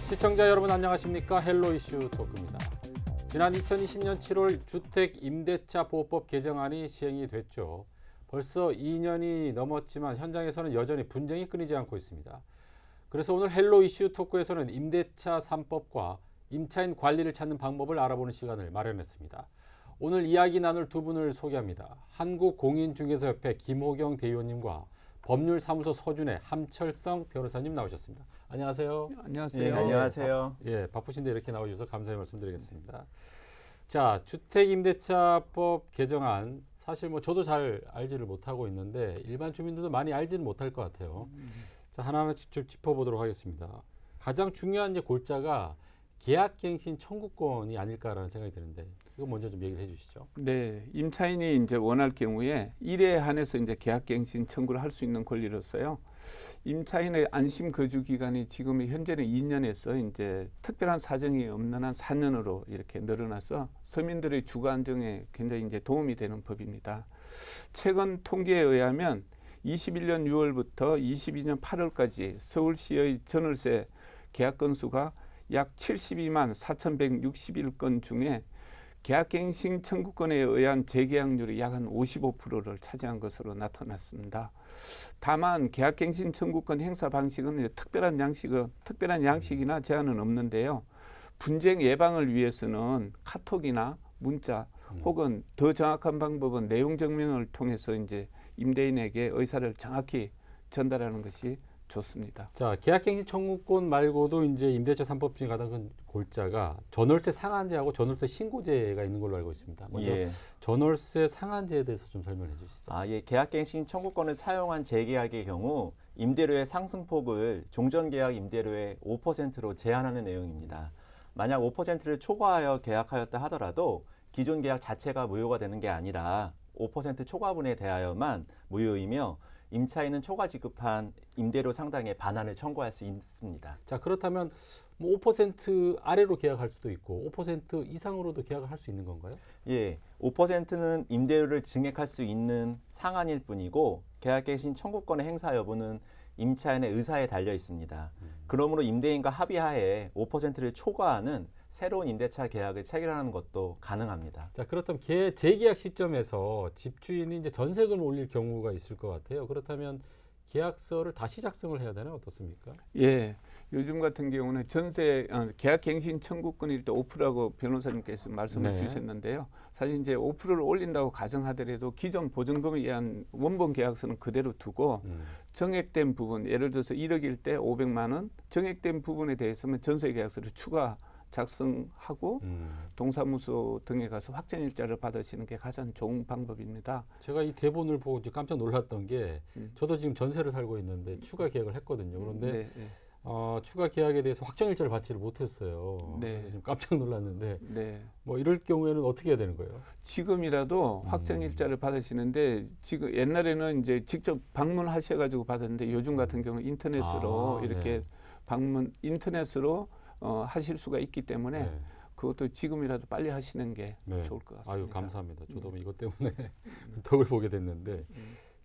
시청자 여러분 안녕하십니까? 헬로 이슈 토크입니다. 지난 2020년 7월 주택 임대차 보호법 개정안이 시행이 됐죠. 벌써 2년이 넘었지만 현장에서는 여전히 분쟁이 끊이지 않고 있습니다. 그래서 오늘 헬로 이슈 토크에서는 임대차 3법과 임차인 관리를 찾는 방법을 알아보는 시간을 마련했습니다. 오늘 이야기 나눌 두 분을 소개합니다. 한국공인중개사협회 김호경 대의원님과 법률사무소 서준의 함철성 변호사님 나오셨습니다. 안녕하세요. 안녕하세요. 네, 안녕하세요. 예, 바쁘신데 이렇게 나와주셔서 감사의 말씀드리겠습니다. 자, 주택임대차법 개정안 사실 뭐 저도 잘 알지를 못하고 있는데 일반 주민들도 많이 알지는 못할 것 같아요. 자, 하나하나 직접 짚어보도록 하겠습니다. 가장 중요한 이제 골자가 계약갱신 청구권이 아닐까라는 생각이 드는데 이거 먼저 좀 얘기를 해주시죠. 네, 임차인이 이제 원할 경우에 일에 한해서 이제 계약갱신 청구를 할 수 있는 권리로서요. 임차인의 안심 거주 기간이 지금 현재는 2년에서 이제 특별한 사정이 없는 한 4년으로 이렇게 늘어나서 서민들의 주거 안정에 굉장히 이제 도움이 되는 법입니다. 최근 통계에 의하면 21년 6월부터 22년 8월까지 서울시의 전월세 계약 건수가 약 72만 4,161건 중에 계약갱신 청구권에 의한 재계약률이 약 한 55%를 차지한 것으로 나타났습니다. 다만 계약갱신 청구권 행사 방식은 특별한 양식이나 제한은 없는데요. 분쟁 예방을 위해서는 카톡이나 문자 혹은 더 정확한 방법은 내용 증명을 통해서 이제 임대인에게 의사를 정확히 전달하는 것이 좋습니다. 자, 계약갱신 청구권 말고도 이제 임대차 3법 중에 가장 큰 골자가 전월세 상한제하고 전월세 신고제가 있는 걸로 알고 있습니다. 먼저 전월세 상한제에 대해서 좀 설명해 주시죠. 계약갱신 청구권을 사용한 재계약의 경우 임대료의 상승폭을 종전계약 임대료의 5%로 제한하는 내용입니다. 만약 5%를 초과하여 계약하였다 하더라도 기존 계약 자체가 무효가 되는 게 아니라 5% 초과분에 대하여만 무효이며 임차인은 초과 지급한 임대료 상당의 반환을 청구할 수 있습니다. 자, 그렇다면 뭐 5% 아래로 계약할 수도 있고 5% 이상으로도 계약을 할 수 있는 건가요? 예, 5%는 임대료를 증액할 수 있는 상한일 뿐이고 계약갱신 청구권의 행사 여부는 임차인의 의사에 달려 있습니다. 그러므로 임대인과 합의하에 5%를 초과하는 새로운 임대차 계약을 체결하는 것도 가능합니다. 자, 그렇다면 재계약 시점에서 집주인이 이제 전세금을 올릴 경우가 있을 것 같아요. 그렇다면 계약서를 다시 작성을 해야 되나 어떻습니까? 예, 요즘 같은 경우는 계약갱신 청구권일 때 5%라고 변호사님께서 말씀을 주셨는데요. 사실 이제 5%를 올린다고 가정하더라도 기존 보증금에 의한 원본 계약서는 그대로 두고 정액된 부분, 예를 들어서 1억일 때 500만 원, 정액된 부분에 대해서는 전세 계약서를 추가 작성하고 동사무소 등에 가서 확정일자를 받으시는 게 가장 좋은 방법입니다. 제가 이 대본을 보고 이제 깜짝 놀랐던 게 저도 지금 전세를 살고 있는데 추가 계약을 했거든요. 그런데 추가 계약에 대해서 확정일자를 받지를 못했어요. 그래서 지금 깜짝 놀랐는데 뭐 이럴 경우에는 어떻게 해야 되는 거예요? 지금이라도 확정일자를 받으시는데 지금 옛날에는 이제 직접 방문하셔가지고 받았는데 요즘 같은 경우 인터넷으로 이렇게 인터넷으로 하실 수가 있기 때문에 그것도 지금이라도 빨리 하시는 게 좋을 것 같습니다. 아유, 감사합니다. 저도 이것 때문에 덕을 보게 됐는데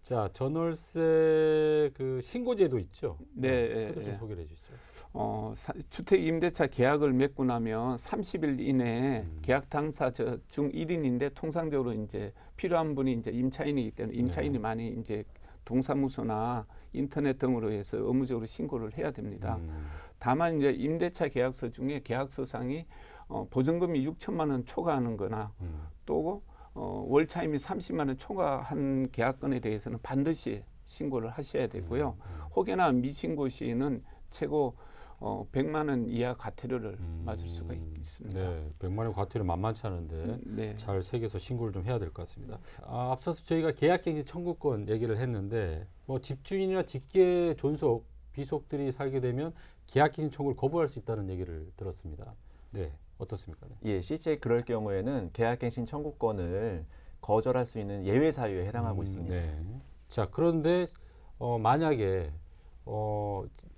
자, 전월세 그 신고제도 있죠? 그것도 좀 소개를 해주시죠. 주택 임대차 계약을 맺고 나면 30일 이내에 계약 당사자 중 1인인데 통상적으로 이제 필요한 분이 이제 임차인이기 때문에 임차인이 많이 이제 동사무소나 인터넷 등으로 해서 의무적으로 신고를 해야 됩니다. 다만 이제 임대차 계약서 중에 계약서상이 보증금이 6천만 원 초과하는 거나 또 월차임이 30만 원 초과한 계약건에 대해서는 반드시 신고를 하셔야 되고요. 혹여나 미신고 시에는 최고 100만 원 이하 과태료를 맞을 수가 있습니다. 네, 100만 원 과태료 만만치 않은데 잘 새겨서 신고를 좀 해야 될 것 같습니다. 앞서서 저희가 계약갱신 청구권 얘기를 했는데 뭐 집주인이나 직계 존속, 비속들이 살게 되면 계약갱신 청구를 거부할 수 있다는 얘기를 들었습니다. 네, 어떻습니까? 예, 실제 그럴 경우에는 계약갱신 청구권을 거절할 수 있는 예외 사유에 해당하고 있습니다. 자, 그런데 만약에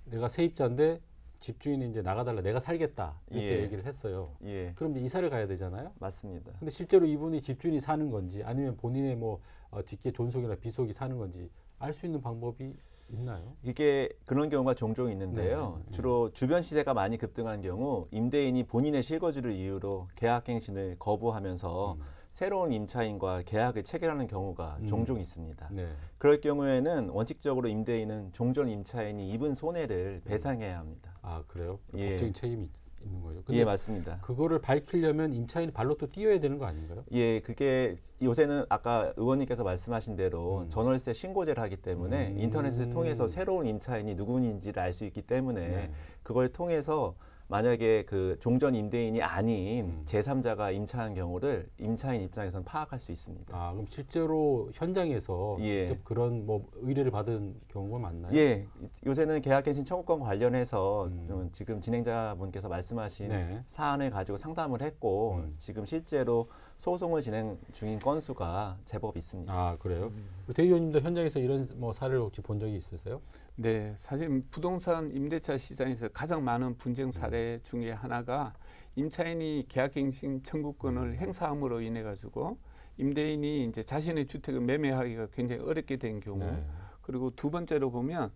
내가 세입자인데 집주인이 이제 나가달라, 내가 살겠다 이렇게 얘기를 했어요. 그럼 이사를 가야 되잖아요. 맞습니다. 근데 실제로 이분이 집주인이 사는 건지 아니면 본인의 뭐 직계 존속이나 비속이 사는 건지 알 수 있는 방법이 있나요? 이게 그런 경우가 종종 있는데요. 네. 주로 주변 시세가 많이 급등한 경우 임대인이 본인의 실거주를 이유로 계약갱신을 거부하면서 새로운 임차인과 계약을 체결하는 경우가 종종 있습니다. 네. 그럴 경우에는 원칙적으로 임대인은 종전 임차인이 입은 손해를 배상해야 합니다. 아 그래요? 예. 법적인 책임이 있는 거죠. 근데 예, 맞습니다. 그거를 밝히려면 임차인이 발로 또 뛰어야 되는 거 아닌가요? 예, 그게 요새는 아까 의원님께서 말씀하신 대로 전월세 신고제를 하기 때문에 인터넷을 통해서 새로운 임차인이 누구인지를 알 수 있기 때문에 네. 그걸 통해서 만약에 그 종전 임대인이 아닌 제3자가 임차한 경우를 임차인 입장에서는 파악할 수 있습니다. 아 그럼 실제로 현장에서 예. 직접 그런 뭐 의뢰를 받은 경우가 많나요? 예, 요새는 계약갱신 청구권 관련해서 지금 진행자분께서 말씀하신 네. 사안을 가지고 상담을 했고 지금 실제로 소송을 진행 중인 건수가 제법 있습니다. 아 그래요? 우리 대 의원님도 현장에서 이런 뭐 사례를 혹시 본 적이 있으세요? 네, 사실 부동산 임대차 시장에서 가장 많은 분쟁 사례 중에 하나가 임차인이 계약갱신 청구권을 행사함으로 인해 가지고 임대인이 이제 자신의 주택을 매매하기가 굉장히 어렵게 된 경우. 네. 그리고 두 번째로 보면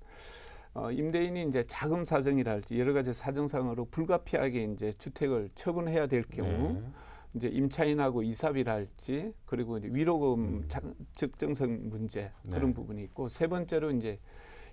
임대인이 이제 자금 사정이랄지 여러 가지 사정상으로 불가피하게 이제 주택을 처분해야 될 경우. 네. 이제 임차인하고 이삽이랄지 그리고 이제 위로금 적정성 문제 그런 네. 부분이 있고 세 번째로 이제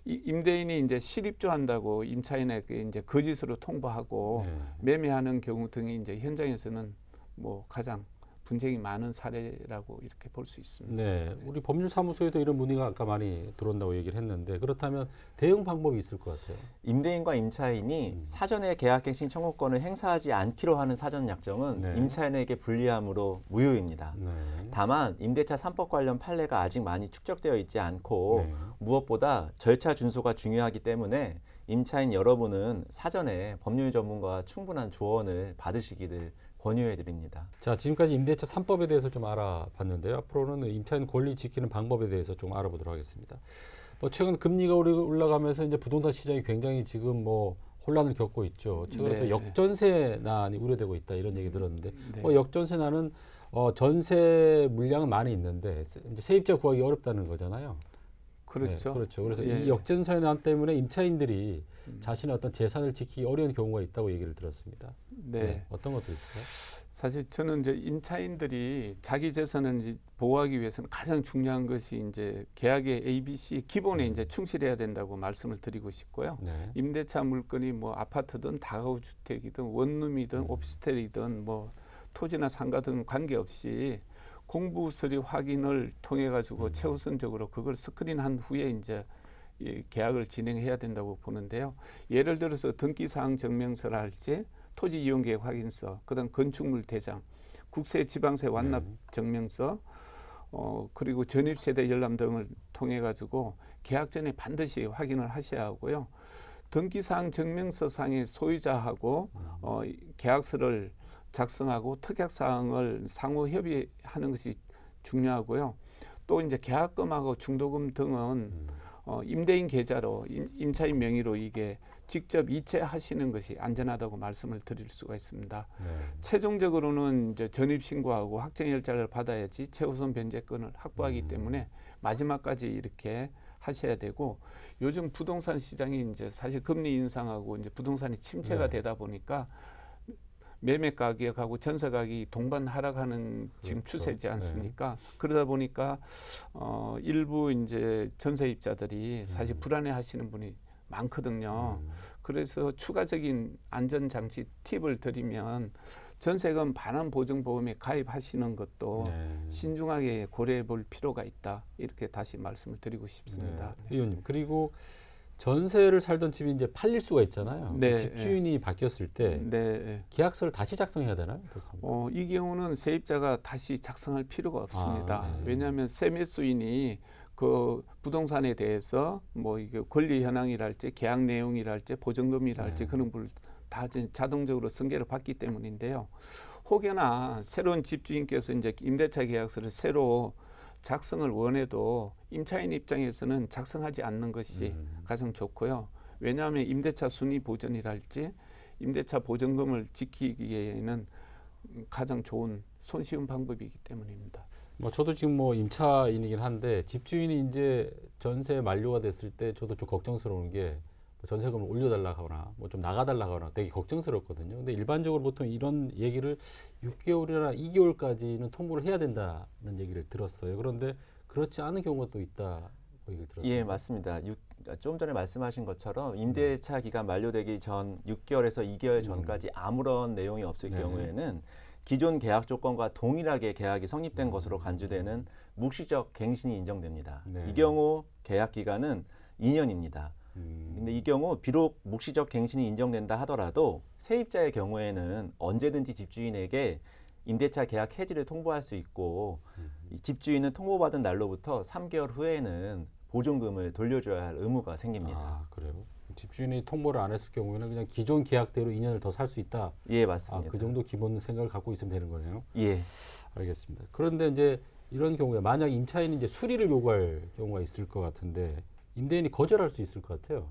임대인이 이제 실입주한다고 임차인에게 이제 거짓으로 통보하고 네. 매매하는 경우 등이 이제 현장에서는 뭐 가장 분쟁이 많은 사례라고 이렇게 볼 수 있습니다. 네, 우리 법률사무소에도 이런 문의가 아까 많이 들어온다고 얘기를 했는데 그렇다면 대응 방법이 있을 것 같아요. 임대인과 임차인이 사전에 계약갱신 청구권을 행사하지 않기로 하는 사전 약정은 네. 임차인에게 불리하므로 무효입니다. 네. 다만 임대차 3법 관련 판례가 아직 많이 축적되어 있지 않고 네. 무엇보다 절차 준수가 중요하기 때문에 임차인 여러분은 사전에 법률 전문가와 충분한 조언을 받으시기를 권유해 드립니다. 자, 지금까지 임대차 3법에 대해서 좀 알아봤는데요. 앞으로는 임차인 권리 지키는 방법에 대해서 좀 알아보도록 하겠습니다. 뭐 최근 금리가 올라가면서 이제 부동산 시장이 굉장히 지금 뭐 혼란을 겪고 있죠. 최근에 네. 또 역전세난이 우려되고 있다 이런 얘기 들었는데 네. 역전세난은 전세 물량은 많이 있는데 이제 세입자 구하기 어렵다는 거잖아요. 그렇죠. 네, 그렇죠. 그래서 예. 이 역전세난 때문에 임차인들이 자신의 어떤 재산을 지키기 어려운 경우가 있다고 얘기를 들었습니다. 네. 어떤 것도 있을까요? 사실 저는 이제 임차인들이 자기 재산을 이제 보호하기 위해서는 가장 중요한 것이 이제 계약의 ABC 기본에 이제 충실해야 된다고 말씀을 드리고 싶고요. 네. 임대차 물건이 뭐 아파트든 다가구 주택이든 원룸이든 오피스텔이든 뭐 토지나 상가 등 관계없이 공부 서류 확인을 통해 가지고 최우선적으로 그걸 스크린한 후에 이제 이 계약을 진행해야 된다고 보는데요. 예를 들어서 등기사항 증명서라 할지 토지 이용계획 확인서, 그다음 건축물 대장, 국세 지방세 완납 증명서, 그리고 전입세대 열람 등을 통해 가지고 계약 전에 반드시 확인을 하셔야 하고요. 등기사항 증명서상의 소유자하고 계약서를 작성하고 특약사항을 상호 협의하는 것이 중요하고요. 또 이제 계약금하고 중도금 등은 임대인 계좌로 임차인 명의로 이게 직접 이체하시는 것이 안전하다고 말씀을 드릴 수가 있습니다. 네. 최종적으로는 이제 전입 신고하고 확정일자를 받아야지 최우선 변제권을 확보하기 때문에 마지막까지 이렇게 하셔야 되고 요즘 부동산 시장이 이제 사실 금리 인상하고 이제 부동산이 침체가 네. 되다 보니까 매매 가격하고 전세 가격이 동반 하락하는 지금 그렇죠. 추세지 않습니까? 그러다 보니까 일부 이제 전세입자들이 사실 불안해하시는 분이 많거든요. 그래서 추가적인 안전장치 팁을 드리면 전세금 반환 보증보험에 가입하시는 것도 네. 신중하게 고려해 볼 필요가 있다. 이렇게 다시 말씀을 드리고 싶습니다. 네. 의원님 그리고 전세를 살던 집이 이제 팔릴 수가 있잖아요. 네, 집주인이 바뀌었을 때 네. 계약서를 다시 작성해야 되나요? 어떻습니까? 이 경우는 세입자가 다시 작성할 필요가 없습니다. 네. 왜냐하면 세매수인이 그 부동산에 대해서 뭐 이게 권리 현황이랄지 계약 내용이랄지 보증금이랄지 그런 걸 다 자동적으로 승계를 받기 때문인데요. 혹여나 새로운 집주인께서 이제 임대차 계약서를 새로 작성을 원해도 임차인 입장에서는 작성하지 않는 것이 가장 좋고요. 왜냐하면 임대차 순위 보전이랄지 임대차 보증금을 지키기에는 가장 좋은 손쉬운 방법이기 때문입니다. 뭐 저도 지금 뭐 임차인이긴 한데 집주인이 이제 전세 만료가 됐을 때 저도 좀 걱정스러운 게 전세금을 올려달라거나 뭐 좀 나가달라거나 되게 걱정스럽거든요. 근데 일반적으로 보통 이런 얘기를 6개월이나 2개월까지는 통보를 해야 된다는 얘기를 들었어요. 그런데 그렇지 않은 경우가 또 있다고 얘기를 들었어요. 예, 맞습니다. 좀 전에 말씀하신 것처럼 임대차 기간 만료되기 전 6개월에서 2개월 전까지 아무런 내용이 없을 네. 경우에는 기존 계약 조건과 동일하게 계약이 성립된 것으로 간주되는 묵시적 갱신이 인정됩니다. 네. 이 경우 계약 기간은 2년입니다. 근데 이 경우 비록 묵시적 갱신이 인정된다 하더라도 세입자의 경우에는 언제든지 집주인에게 임대차 계약 해지를 통보할 수 있고 이 집주인은 통보받은 날로부터 3개월 후에는 보증금을 돌려줘야 할 의무가 생깁니다. 아, 그래요? 집주인이 통보를 안 했을 경우에는 그냥 기존 계약대로 2년을 더 살 수 있다. 예, 맞습니다. 그 정도 기본 생각을 갖고 있으면 되는 거네요. 예. 알겠습니다. 그런데 이제 이런 경우에 만약 임차인이 이제 수리를 요구할 경우가 있을 것 같은데 임대인이 거절할 수 있을 것 같아요.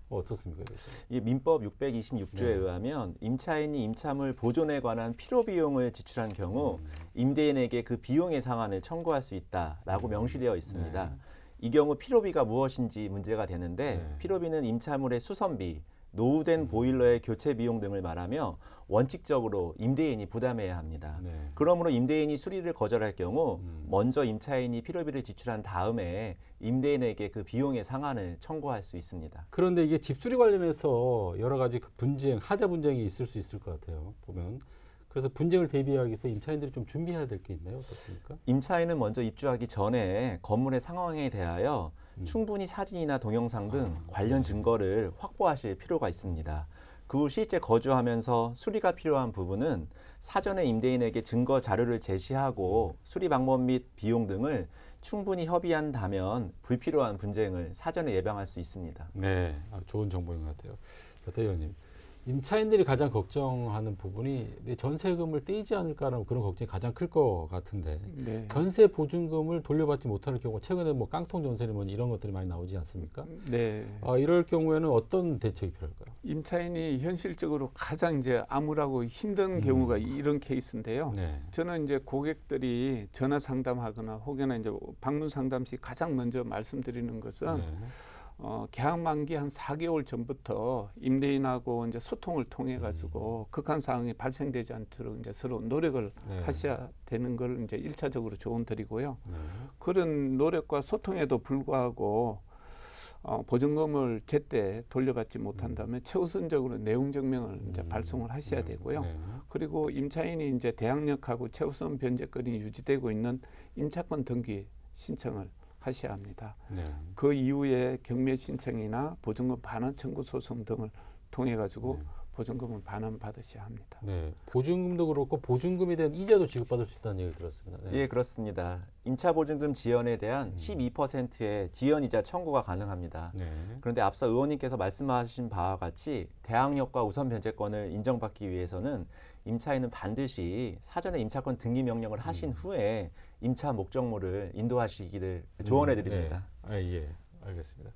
어떻습니까? 이 민법 626조에 네. 의하면 임차인이 임차물 보존에 관한 필요 비용을 지출한 경우 임대인에게 그 비용의 상환을 청구할 수 있다라고 명시되어 있습니다. 네. 이 경우 필요비가 무엇인지 문제가 되는데 네. 필요비는 임차물의 수선비, 노후된 보일러의 교체 비용 등을 말하며 원칙적으로 임대인이 부담해야 합니다. 네. 그러므로 임대인이 수리를 거절할 경우 먼저 임차인이 필요비를 지출한 다음에 임대인에게 그 비용의 상환을 청구할 수 있습니다. 그런데 이게 집수리 관련해서 여러 가지 그 분쟁, 하자 분쟁이 있을 수 있을 것 같아요. 보면. 그래서 분쟁을 대비하기 위해서 임차인들이 좀 준비해야 될 게 있나요? 어떻습니까? 임차인은 먼저 입주하기 전에 건물의 상황에 대하여 충분히 사진이나 동영상 등 관련 증거를 확보하실 필요가 있습니다. 그 후 실제 거주하면서 수리가 필요한 부분은 사전에 임대인에게 증거 자료를 제시하고 수리 방법 및 비용 등을 충분히 협의한다면 불필요한 분쟁을 사전에 예방할 수 있습니다. 네, 좋은 정보인 것 같아요. 자, 대의원님, 임차인들이 가장 걱정하는 부분이 내 전세금을 떼이지 않을까라는 그런 걱정이 가장 클 것 같은데 네. 전세 보증금을 돌려받지 못하는 경우 최근에 뭐 깡통 전세니 뭐 이런 것들이 많이 나오지 않습니까? 네. 이럴 경우에는 어떤 대책이 필요할까요? 임차인이 현실적으로 가장 이제 암울하고 힘든 경우가 이런 케이스인데요. 네. 저는 이제 고객들이 전화 상담하거나 혹여나 이제 방문 상담 시 가장 먼저 말씀드리는 것은 네. 계약 만기 한 4개월 전부터 임대인하고 이제 소통을 통해 가지고 극한 상황이 발생되지 않도록 이제 서로 노력을 네. 하셔야 되는 걸 이제 1차적으로 조언 드리고요. 네. 그런 노력과 소통에도 불구하고 보증금을 제때 돌려받지 못한다면 최우선적으로 내용 증명을 이제 발송을 하셔야 되고요. 네. 그리고 임차인이 이제 대항력하고 최우선 변제권이 유지되고 있는 임차권 등기 신청을 하셔야 합니다. 네. 그 이후에 경매 신청이나 보증금 반환 청구 소송 등을 통해 가지고 네. 보증금을 반환 받으셔야 합니다. 네. 보증금도 그렇고 보증금에 대한 이자도 지급받을 수 있다는 얘기를 들었습니다. 네. 예, 그렇습니다. 임차 보증금 지연에 대한 12%의 지연이자 청구가 가능합니다. 네. 그런데 앞서 의원님께서 말씀하신 바와 같이 대항력과 우선 변제권을 인정받기 위해서는 임차인은 반드시 사전에 임차권 등기 명령을 하신 후에 임차 목적물을 인도하시기를 조언해 드립니다. 네. 예, 알겠습니다.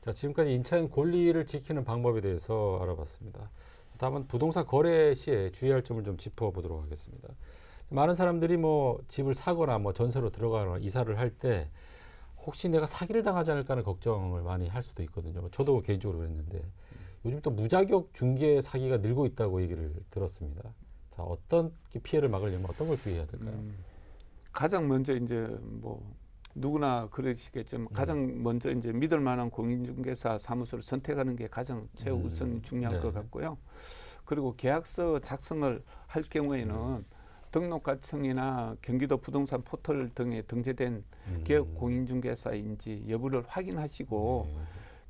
자, 지금까지 임차인 권리를 지키는 방법에 대해서 알아봤습니다. 다음은 부동산 거래 시에 주의할 점을 좀 짚어보도록 하겠습니다. 많은 사람들이 뭐 집을 사거나 뭐 전세로 들어가거나 이사를 할 때 혹시 내가 사기를 당하지 않을까 하는 걱정을 많이 할 수도 있거든요. 저도 개인적으로 그랬는데 요즘 또 무자격 중개 사기가 늘고 있다고 얘기를 들었습니다. 자, 어떤 피해를 막으려면 어떤 걸 주의해야 될까요? 가장 먼저 이제 뭐 누구나 그러시겠지만 가장 먼저 이제 믿을 만한 공인중개사 사무소를 선택하는 게 가장 최우선 중요한 네. 것 같고요. 그리고 계약서 작성을 할 경우에는 등록가청이나 경기도 부동산 포털 등에 등재된 기업 공인중개사인지 여부를 확인하시고 네.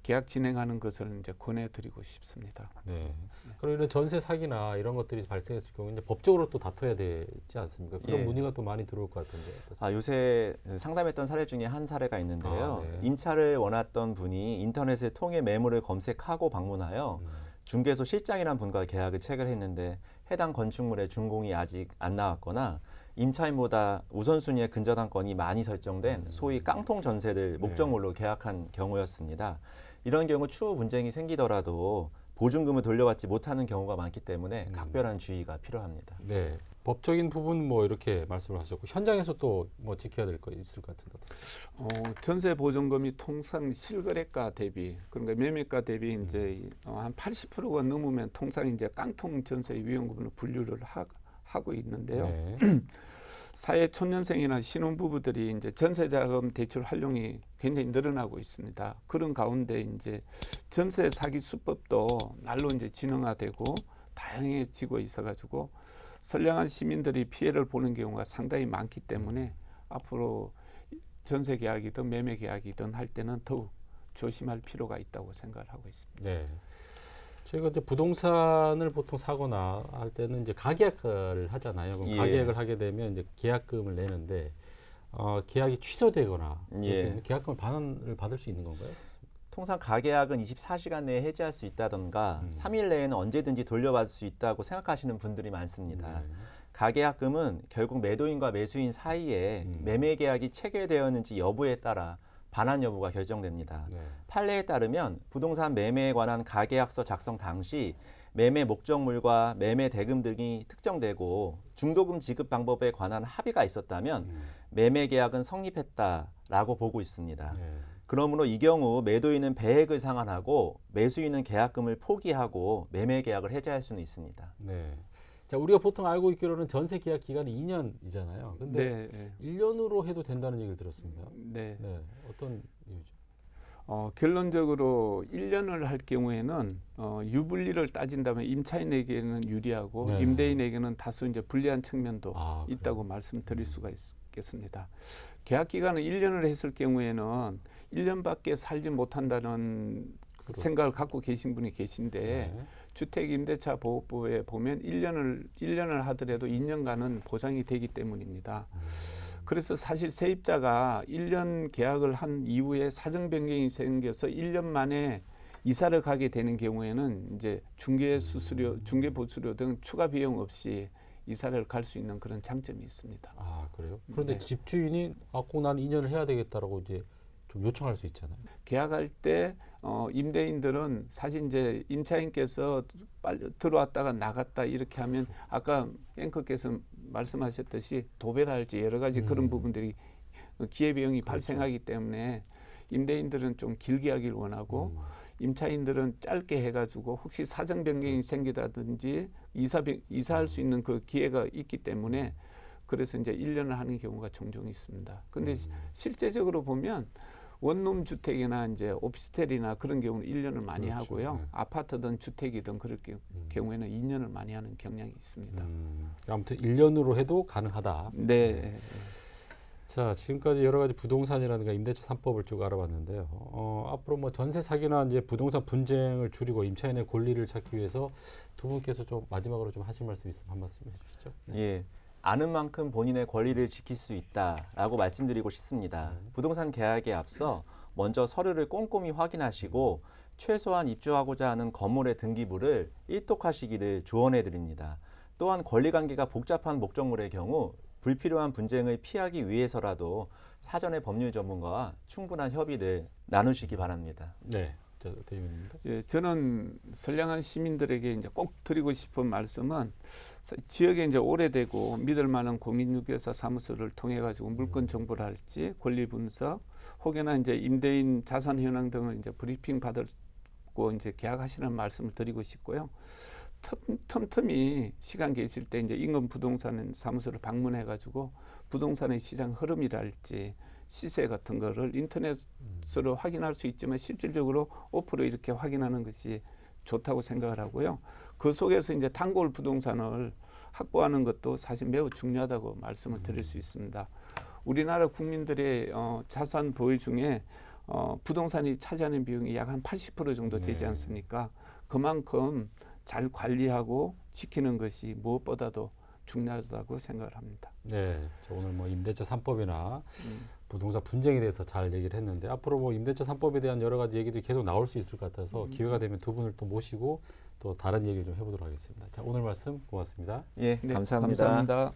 계약 진행하는 것을 이제 권해드리고 싶습니다. 네. 그리고 이런 전세 사기나 이런 것들이 발생했을 경우 이제 법적으로 또 다퉈야 되지 않습니까? 그런 예. 문의가 또 많이 들어올 것 같은데. 어떻습니까? 요새 상담했던 사례 중에 한 사례가 있는데요. 네. 임차를 원했던 분이 인터넷에 통해 매물을 검색하고 방문하여 중개소 실장이란 분과 계약을 체결했는데 해당 건축물의 준공이 아직 안 나왔거나 임차인보다 우선순위에 근저당 건이 많이 설정된 소위 깡통 전세를 목적물로 계약한 경우였습니다. 이런 경우 추후 분쟁이 생기더라도 보증금을 돌려받지 못하는 경우가 많기 때문에 각별한 주의가 필요합니다. 네. 법적인 부분 뭐 이렇게 말씀을 하셨고 현장에서 또 뭐 지켜야 될 거 있을 것 같은데 어떠세요? 전세 보증금이 통상 실거래가 대비 그러니까 매매가 대비 이제 한 80%가 넘으면 통상 이제 깡통 전세 위험금으로 분류를 하고 있는데요. 네. 사회 초년생이나 신혼부부들이 이제 전세자금 대출 활용이 굉장히 늘어나고 있습니다. 그런 가운데 이제 전세 사기 수법도 날로 이제 진흥화되고 다양해지고 있어가지고 선량한 시민들이 피해를 보는 경우가 상당히 많기 때문에 앞으로 전세 계약이든 매매 계약이든 할 때는 더욱 조심할 필요가 있다고 생각을 하고 있습니다. 네. 저희가 이제 부동산을 보통 사거나 할 때는 이제 가계약을 하잖아요. 그럼 예. 가계약을 하게 되면 이제 계약금을 내는데 계약이 취소되거나 예. 계약금을 반환을 받을 수 있는 건가요? 통상 가계약은 24시간 내에 해지할 수 있다던가 3일 내에는 언제든지 돌려받을 수 있다고 생각하시는 분들이 많습니다. 네. 가계약금은 결국 매도인과 매수인 사이에 매매 계약이 체결되었는지 여부에 따라 반환 여부가 결정됩니다. 네. 판례에 따르면 부동산 매매에 관한 가계약서 작성 당시 매매 목적물과 매매 대금 등이 특정되고 중도금 지급 방법에 관한 합의가 있었다면 매매 계약은 성립했다라고 보고 있습니다. 네. 그러므로 이 경우 매도인은 배액을 상환하고 매수인은 계약금을 포기하고 매매 계약을 해지할 수는 있습니다. 네. 자, 우리가 보통 알고 있기로는 전세 계약 기간이 2년이잖아요. 근데 네, 1년으로 해도 된다는 얘기를 들었습니다. 네. 네. 어떤 이유죠? 결론적으로 1년을 할 경우에는 유불리를 따진다면 임차인에게는 유리하고 네. 임대인에게는 다소 이제 불리한 측면도 아, 있다고 말씀드릴 수가 있겠습니다. 계약 기간을 1년을 했을 경우에는 1년밖에 살지 못한다는 그렇죠. 생각을 갖고 계신 분이 계신데 네. 주택임대차 보호법에 보면 1년을 하더라도 2년간은 보장이 되기 때문입니다. 그래서 사실 세입자가 1년 계약을 한 이후에 사정 변경이 생겨서 1년 만에 이사를 가게 되는 경우에는 이제 중개 수수료, 중개 보수료 등 추가 비용 없이 이사를 갈 수 있는 그런 장점이 있습니다. 아, 그래요? 그런데 네. 집주인이 난 2년을 해야 되겠다라고 이제 좀 요청할 수 있잖아요. 계약할 때 임대인들은 사실 이제 임차인께서 빨리 들어왔다가 나갔다 이렇게 하면 아까 앵커께서 말씀하셨듯이 도배랄지 여러 가지 그런 부분들이 기회비용이 그렇죠. 발생하기 때문에 임대인들은 좀 길게 하길 원하고 임차인들은 짧게 해가지고 혹시 사정 변경이 생기다든지 이사할 수 있는 그 기회가 있기 때문에 그래서 이제 1년을 하는 경우가 종종 있습니다. 근데 실제적으로 보면 원룸 주택이나 이제 오피스텔이나 그런 경우는 1년을 많이 그렇죠. 하고요. 네. 아파트든 주택이든 그럴 경우에는 2년을 많이 하는 경향이 있습니다. 아무튼 1년으로 해도 가능하다. 네. 자, 지금까지 여러 가지 부동산이라든가 임대차 3법을 쭉 알아봤는데요. 앞으로 뭐 전세 사기나 이제 부동산 분쟁을 줄이고 임차인의 권리를 찾기 위해서 두 분께서 좀 마지막으로 좀 하실 말씀 있으면 한 말씀 해주시죠. 네. 예. 아는 만큼 본인의 권리를 지킬 수 있다라고 말씀드리고 싶습니다. 부동산 계약에 앞서 먼저 서류를 꼼꼼히 확인하시고 최소한 입주하고자 하는 건물의 등기부를 일독하시기를 조언해 드립니다. 또한 권리관계가 복잡한 목적물의 경우 불필요한 분쟁을 피하기 위해서라도 사전에 법률 전문가와 충분한 협의를 나누시기 바랍니다. 네. 자, 대변입니다. 예, 저는 선량한 시민들에게 이제 꼭 드리고 싶은 말씀은 지역에 이제 오래되고 믿을 만한 공인중개사 사무소를 통해 가지고 물건 정보를 할지 권리 분석 혹여나 이제 임대인 자산 현황 등을 이제 브리핑 받고 이제 계약하시는 말씀을 드리고 싶고요. 틈틈이 시간 계실 때 이제 인근 부동산 사무소를 방문해 가지고 부동산의 시장 흐름이랄지 시세 같은 거를 인터넷으로 확인할 수 있지만 실질적으로 오프로 이렇게 확인하는 것이 좋다고 생각을 하고요. 그 속에서 이제 단골 부동산을 확보하는 것도 사실 매우 중요하다고 말씀을 드릴 수 있습니다. 우리나라 국민들의 자산 보유 중에 부동산이 차지하는 비용이 약 한 80% 정도 되지 않습니까? 그만큼 잘 관리하고 지키는 것이 무엇보다도 중요하다고 생각을 합니다. 네, 저 오늘 뭐 임대차 3법이나 부동산 분쟁에 대해서 잘 얘기를 했는데 앞으로 뭐 임대차 3법에 대한 여러 가지 얘기들이 계속 나올 수 있을 것 같아서 기회가 되면 두 분을 또 모시고 또 다른 얘기를 좀 해보도록 하겠습니다. 자, 오늘 말씀 고맙습니다. 예, 네, 감사합니다. 감사합니다.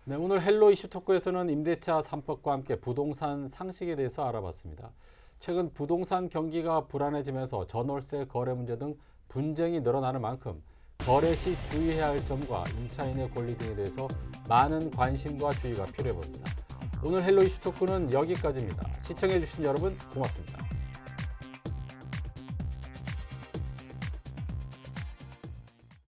네, 오늘 헬로 이슈 토크에서는 임대차 3법과 함께 부동산 상식에 대해서 알아봤습니다. 최근 부동산 경기가 불안해지면서 전월세 거래 문제 등 분쟁이 늘어나는 만큼 거래 시 주의해야 할 점과 임차인의 권리 등에 대해서 많은 관심과 주의가 필요해 보입니다. 오늘 헬로 이슈 토크는 여기까지입니다. 시청해주신 여러분 고맙습니다.